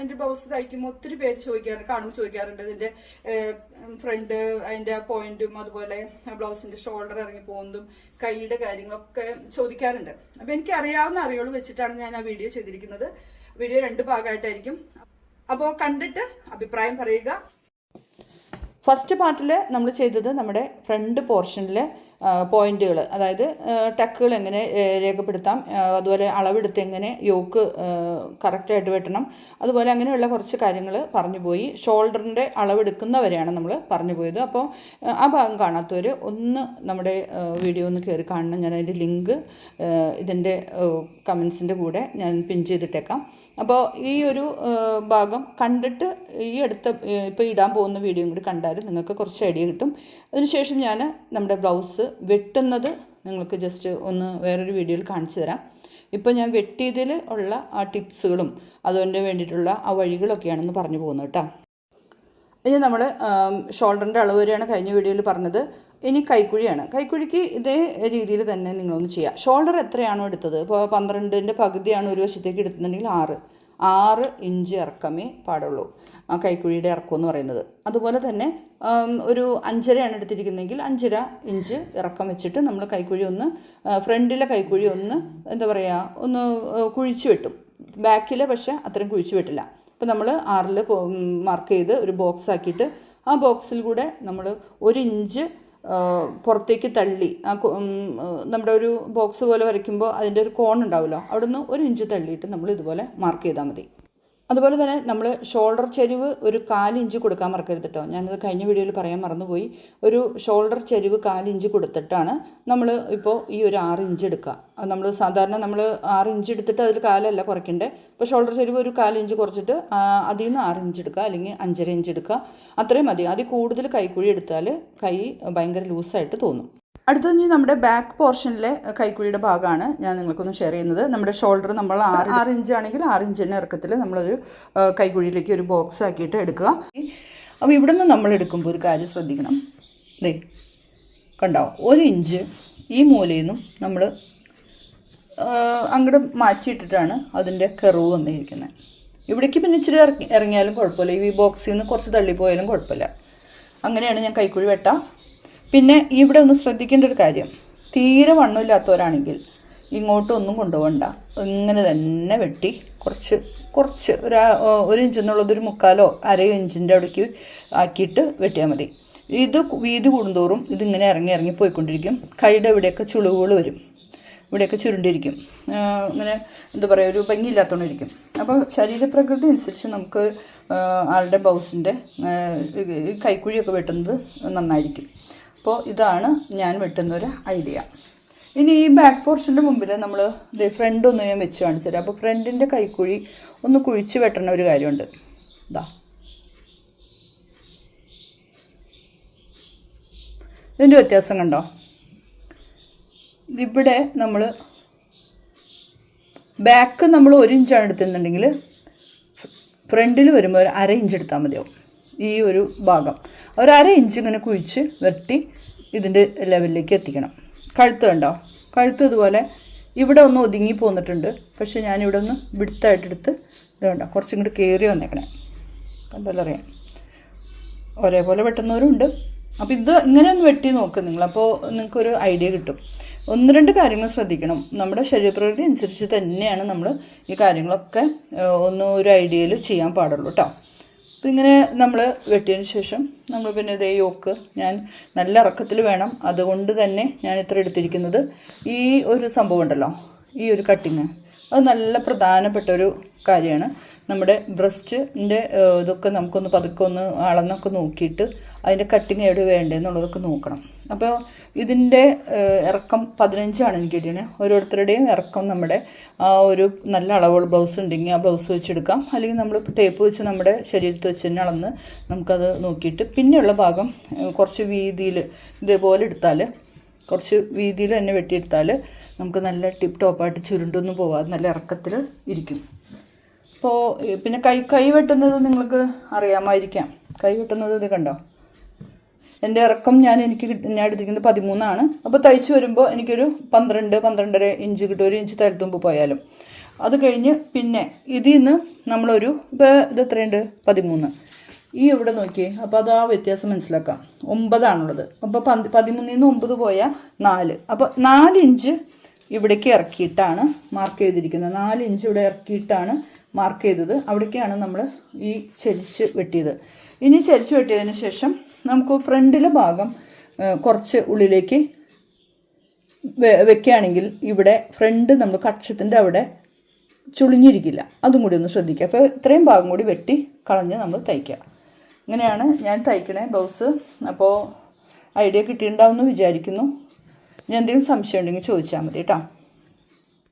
എൻ്റെ ബ്ലൗസ് തയ്ക്കുമ്പോൾ ഒത്തിരി പേര് ചോദിക്കാറുണ്ട് ഇതിൻ്റെ ഫ്രണ്ട് അതിൻ്റെ പോയിന്റും അതുപോലെ ബ്ലൗസിൻ്റെ ഷോൾഡർ ഇറങ്ങി പോകുന്നതും കൈയുടെ കാര്യങ്ങളൊക്കെ ചോദിക്കാറുണ്ട്. അപ്പോൾ എനിക്ക് അറിയാവുന്ന അറിവുകൾ വെച്ചിട്ടാണ് ഞാൻ ആ വീഡിയോ ചെയ്തിരിക്കുന്നത്. വീഡിയോ 2 ഭാഗമായിട്ടായിരിക്കും. അപ്പോൾ കണ്ടിട്ട് അഭിപ്രായം പറയുക. ഫസ്റ്റ് പാർട്ടിൽ നമ്മൾ ചെയ്തത് നമ്മുടെ ഫ്രണ്ട് പോർഷനിലെ പോയിന്റുകൾ, അതായത് ടക്കുകൾ എങ്ങനെ രേഖപ്പെടുത്താം, അതുപോലെ അളവെടുത്ത് എങ്ങനെ യോക്ക് കറക്റ്റായിട്ട് വെട്ടണം, അതുപോലെ അങ്ങനെയുള്ള കുറച്ച് കാര്യങ്ങൾ പറഞ്ഞു പോയി. ഷോൾഡറിൻ്റെ അളവെടുക്കുന്നവരെയാണ് നമ്മൾ പറഞ്ഞു പോയത്. അപ്പോൾ ആ ഭാഗം കാണാത്തവർ ഒന്ന് നമ്മുടെ വീഡിയോ ഒന്ന് കയറി കാണണം. ഞാൻ അതിൻ്റെ ലിങ്ക് ഇതിൻ്റെ കമൻസിൻ്റെ കൂടെ ഞാൻ പിൻ ചെയ്തിട്ടേക്കാം. അപ്പോൾ ഈ ഒരു ഭാഗം കണ്ടിട്ട് ഈ ഇപ്പോൾ ഇടാൻ പോകുന്ന വീഡിയോയും കൂടി കണ്ടാൽ നിങ്ങൾക്ക് കുറച്ച് ഐഡിയ കിട്ടും. അതിനുശേഷം ഞാൻ നമ്മുടെ ബ്ലൗസ് വെട്ടുന്നത് നിങ്ങൾക്ക് ജസ്റ്റ് ഒന്ന് വേറൊരു വീഡിയോയിൽ കാണിച്ചു തരാം. ഇപ്പോൾ ഞാൻ വെട്ടിയതിൽ ഉള്ള ആ ടിപ്സുകളും അതുകൊണ്ട് വേണ്ടിയിട്ടുള്ള ആ വഴികളൊക്കെയാണെന്ന് പറഞ്ഞു പോകുന്നത് കേട്ടോ. ഇനി നമ്മൾ ഷോൾഡറിൻ്റെ അളവ് വരെയാണ് കഴിഞ്ഞ വീഡിയോയിൽ പറഞ്ഞത്. ഇനി കൈക്കുഴിയാണ്. കൈക്കുഴിക്ക് ഇതേ രീതിയിൽ തന്നെ നിങ്ങളൊന്ന് ചെയ്യുക. ഷോൾഡർ എത്രയാണോ എടുത്തത്, ഇപ്പോൾ 12ൻ്റെ പകുതിയാണ് ഒരു വശത്തേക്ക് എടുക്കുന്നുണ്ടെങ്കിൽ 6 ഇഞ്ച് ഇറക്കമേ പാടുള്ളൂ ആ കൈക്കുഴിയുടെ ഇറക്കം എന്ന് പറയുന്നത്. അതുപോലെ തന്നെ ഒരു 5.5 എടുത്തിരിക്കുന്നതെങ്കിൽ 5.5 ഇഞ്ച് ഇറക്കം വെച്ചിട്ട് നമ്മൾ കൈക്കുഴി ഒന്ന് ഫ്രണ്ടിലെ കൈക്കുഴി ഒന്ന് എന്താ പറയുക ഒന്ന് കുഴിച്ച് വെട്ടും. ബാക്കിലെ പക്ഷേ അത്രയും കുഴിച്ച് വെട്ടില്ല. അപ്പോൾ നമ്മൾ 6ൽ മാർക്ക് ചെയ്ത് ഒരു ബോക്സ് ആക്കിയിട്ട് ആ ബോക്സിൽ കൂടെ നമ്മൾ 1 ഇഞ്ച് പുറത്തേക്ക് തള്ളി നമ്മുടെ ഒരു ബോക്സ് പോലെ വരയ്ക്കുമ്പോൾ അതിൻ്റെ ഒരു കോൺ ഉണ്ടാവുമല്ലോ, അവിടെ നിന്ന് 1 ഇഞ്ച് തള്ളിയിട്ട് നമ്മൾ ഇതുപോലെ മാർക്ക് ചെയ്താൽ മതി. അതുപോലെ തന്നെ നമ്മൾ ഷോൾഡർ ചെരിവ് ഒരു 4 ഇഞ്ച് കൊടുക്കാൻ മറക്കരുത് കേട്ടോ. ഞാനത് കഴിഞ്ഞ വീഡിയോയിൽ പറയാൻ മറന്നുപോയി. ഒരു ഷോൾഡർ ചെരിവ് 4 ഇഞ്ച് കൊടുത്തിട്ടാണ് നമ്മൾ ഇപ്പോൾ ഈ ഒരു 6 ഇഞ്ച് എടുക്കുക. നമ്മൾ സാധാരണ നമ്മൾ 6 ഇഞ്ച് എടുത്തിട്ട് അതിൽ കാലല്ല കുറയ്ക്കണ്ടേ. ഇപ്പോൾ ഷോൾഡർ ചെരിവ് ഒരു 4 ഇഞ്ച് കുറച്ചിട്ട് അതിൽ നിന്ന് 6 ഇഞ്ച് എടുക്കുക, അല്ലെങ്കിൽ 5.5 ഇഞ്ച് എടുക്കുക. അത്രയും മതി. അതിൽ കൂടുതൽ കൈക്കുഴി എടുത്താൽ കൈ ഭയങ്കര ലൂസായിട്ട് തോന്നും. അടുത്തത് നമ്മുടെ ബാക്ക് പോർഷനിലെ കൈക്കുഴിയുടെ ഭാഗമാണ് ഞാൻ നിങ്ങൾക്കൊന്ന് ഷെയർ ചെയ്യുന്നത്. നമ്മുടെ ഷോൾഡർ നമ്മൾ 6 ഇഞ്ച് ആണെങ്കിൽ 6 ഇഞ്ചിൻ്റെ ഇറക്കത്തിൽ നമ്മളൊരു കൈക്കുഴിയിലേക്ക് ഒരു ബോക്സ് ആക്കിയിട്ട് എടുക്കുക. അപ്പോൾ ഇവിടെ നിന്ന് നമ്മൾ എടുക്കുമ്പോൾ ഒരു കാര്യം ശ്രദ്ധിക്കണം. ദേ കണ്ടോ, 1 ഇഞ്ച് ഈ മൂലയിൽ നിന്നും നമ്മൾ അങ്ങോട്ട് മാറ്റിയിട്ടിട്ടാണ് അതിൻ്റെ കെറിവ് വന്നിരിക്കുന്നത്. ഇവിടേക്ക് പിന്നെ ഇച്ചിരി ഇറങ്ങിയാലും കുഴപ്പമില്ല, ഈ ബോക്സിൽ നിന്ന് കുറച്ച് തള്ളിപ്പോയാലും കുഴപ്പമില്ല. അങ്ങനെയാണ് ഞാൻ കൈക്കുഴി വെട്ടാം. പിന്നെ ഇവിടെ ഒന്ന് ശ്രദ്ധിക്കേണ്ട ഒരു കാര്യം, തീരെ വണ്ണമില്ലാത്തവരാണെങ്കിൽ ഇങ്ങോട്ടൊന്നും കൊണ്ടുപോകണ്ട, ഇങ്ങനെ തന്നെ വെട്ടി കുറച്ച് ഒരു ഇഞ്ച് എന്നുള്ളത് ഒരു 1/4 1/2 ഇഞ്ചിൻ്റെ അവിടേക്ക് ആക്കിയിട്ട് വെട്ടിയാൽ മതി. ഇത് വീതി കൂടുന്തോറും ഇതിങ്ങനെ ഇറങ്ങി പോയിക്കൊണ്ടിരിക്കും. കൈയുടെ ഇവിടെയൊക്കെ ചുളിവുകൾ വരും, ഇവിടെയൊക്കെ ചുരുണ്ടിരിക്കും, ഇങ്ങനെ എന്താ പറയുക ഒരു ഭംഗിയില്ലാത്തതുകൊണ്ടിരിക്കും. അപ്പോൾ ശരീരപ്രകൃതി അനുസരിച്ച് നമുക്ക് ആളുടെ ബ്ലൗസിൻ്റെ കൈക്കുഴിയൊക്കെ വെട്ടുന്നത് നന്നായിരിക്കും. അപ്പോൾ ഇതാണ് ഞാൻ വെട്ടുന്നൊരു ഐഡിയ. ഇനി ഈ ബാക്ക് പോർഷൻ്റെ മുമ്പിൽ നമ്മൾ ഫ്രണ്ട് ഒന്ന് ഞാൻ വെച്ച് കാണിച്ചു തരാം. അപ്പോൾ ഫ്രണ്ടിൻ്റെ കൈക്കുഴി ഒന്ന് കുഴിച്ച് വെട്ടണ ഒരു കാര്യമുണ്ട്. ഇതാ ഇതിൻ്റെ വ്യത്യാസം കണ്ടോ. ഇവിടെ നമ്മൾ ബാക്ക് നമ്മൾ 1 ഇഞ്ചാണ് എടുത്തിട്ടുണ്ടെങ്കിൽ ഫ്രണ്ടിൽ വരുമ്പോൾ ഒരു 1/2 ഇഞ്ച് എടുത്താൽ മതിയാവും. ഈ ഒരു ഭാഗം ഒരു 1/2 ഇഞ്ച് ഇങ്ങനെ കുഴിച്ച് വെട്ടി ഇതിൻ്റെ ലെവലിലേക്ക് എത്തിക്കണം. കഴുത്ത് കണ്ടോ, കഴുത്ത് ഇതുപോലെ ഇവിടെ ഒന്ന് ഒതുങ്ങി പോന്നിട്ടുണ്ട്. പക്ഷേ ഞാനിവിടെ ഒന്ന് വിടുത്തായിട്ടെടുത്ത് ഇത് കണ്ടോ കുറച്ചും കൂടി കയറി വന്നേക്കണേ, കണ്ടല്ലോ അറിയാം. ഒരേപോലെ വെട്ടുന്നവരുണ്ട്. അപ്പോൾ ഇത് ഇങ്ങനെ ഒന്ന് വെട്ടി നോക്ക് നിങ്ങൾ, അപ്പോൾ നിങ്ങൾക്കൊരു ഐഡിയ കിട്ടും. 1-2 കാര്യങ്ങൾ ശ്രദ്ധിക്കണം. നമ്മുടെ ശരീരപ്രകൃതി അനുസരിച്ച് തന്നെയാണ് നമ്മൾ ഈ കാര്യങ്ങളൊക്കെ ഒരു ഐഡിയയിൽ ചെയ്യാൻ പാടുള്ളൂ കേട്ടോ. അപ്പോൾ ഇങ്ങനെ നമ്മൾ വെട്ടിയതിന് ശേഷം നമ്മൾ പിന്നെ ഇതേ യോക്ക് ഞാൻ നല്ല ഇറക്കത്തിൽ വേണം, അതുകൊണ്ട് തന്നെ ഞാൻ ഇത്ര എടുത്തിരിക്കുന്നത്. ഈ ഒരു സംഭവം ഉണ്ടല്ലോ, ഈ ഒരു കട്ടിങ്, അത് നല്ല പ്രധാനപ്പെട്ട ഒരു കാര്യമാണ്. നമ്മുടെ ബ്രസ്റ്റിൻ്റെ ഇതൊക്കെ നമുക്കൊന്ന് പതുക്കെ ഒന്ന് അളന്നൊക്കെ നോക്കിയിട്ട് അതിൻ്റെ കട്ടിങ് എവിടെ വേണ്ടതെന്നുള്ളതൊക്കെ നോക്കണം. അപ്പോൾ ഇതിൻ്റെ ഇറക്കം 15 എനിക്ക് കിട്ടിയത്. ഓരോരുത്തരുടെയും ഇറക്കം നമ്മുടെ ആ ഒരു നല്ല അളവുള്ള ബ്ലൗസ് ഉണ്ടെങ്കിൽ ആ ബ്ലൗസ് വെച്ചെടുക്കാം, അല്ലെങ്കിൽ നമ്മൾ ടേപ്പ് വെച്ച് നമ്മുടെ ശരീരത്തിൽ വെച്ച് തന്നെ അളന്ന് നമുക്കത് നോക്കിയിട്ട് പിന്നെയുള്ള ഭാഗം കുറച്ച് വീതിയിൽ ഇതേപോലെ എടുത്താൽ, കുറച്ച് വീതിയിൽ തന്നെ വെട്ടിയെടുത്താൽ നമുക്ക് നല്ല ടിപ്പ് ടോപ്പായിട്ട് ചുരുണ്ടൊന്നും പോവാതെ നല്ല ഇറക്കത്തിൽ ഇരിക്കും. അപ്പോൾ പിന്നെ കൈ വെട്ടുന്നത് നിങ്ങൾക്ക് അറിയാമായിരിക്കാം. കൈ വെട്ടുന്നത് ഇത് കണ്ടോ, എൻ്റെ ഇറക്കം ഞാൻ എടുത്തിരിക്കുന്നത് 13 ആണ്. അപ്പോൾ തയ്ച്ച് വരുമ്പോൾ എനിക്കൊരു 12-12.5 ഇഞ്ച് കിട്ടും. 1 ഇഞ്ച് തലത്തുമ്പ് പോയാലും അത് കഴിഞ്ഞ് പിന്നെ ഇതിൽ നിന്ന് നമ്മളൊരു ഇപ്പോൾ ഇത് എത്രയുണ്ട് 13 ഈ ഇവിടെ നോക്കിയേ. അപ്പോൾ അത് ആ വ്യത്യാസം മനസ്സിലാക്കാം. 9 അപ്പോൾ 13 നിന്ന് 9 പോയാൽ 4. അപ്പോൾ 4 ഇഞ്ച് ഇവിടേക്ക് ഇറക്കിയിട്ടാണ് മാർക്ക് ചെയ്തിരിക്കുന്നത്. 4 ഇഞ്ച് ഇവിടെ ഇറക്കിയിട്ടാണ് മാർക്ക് ചെയ്തത്. അവിടേക്കാണ് നമ്മൾ ഈ ചരിച്ച് വെട്ടിയത്. ഇനി ചരിച്ച് വെട്ടിയതിന് ശേഷം നമുക്ക് ഫ്രണ്ടിലെ ഭാഗം കുറച്ച് ഉള്ളിലേക്ക് വെക്കുകയാണെങ്കിൽ ഇവിടെ ഫ്രണ്ട് നമ്മൾ കക്ഷത്തിൻ്റെ അവിടെ ചുളിഞ്ഞിരിക്കില്ല. അതും കൂടി ഒന്ന് ശ്രദ്ധിക്കുക. അപ്പോൾ ഇത്രയും ഭാഗം കൂടി വെട്ടി കളഞ്ഞ് നമ്മൾ തയ്ക്കുക. ഇങ്ങനെയാണ് ഞാൻ തയ്ക്കണേ ബ്ലൗസ്. അപ്പോൾ ഐഡിയ കിട്ടിയിട്ടുണ്ടാവുമെന്ന് വിചാരിക്കുന്നു. ഇനി എന്തെങ്കിലും സംശയം ഉണ്ടെങ്കിൽ ചോദിച്ചാൽ മതി കേട്ടോ.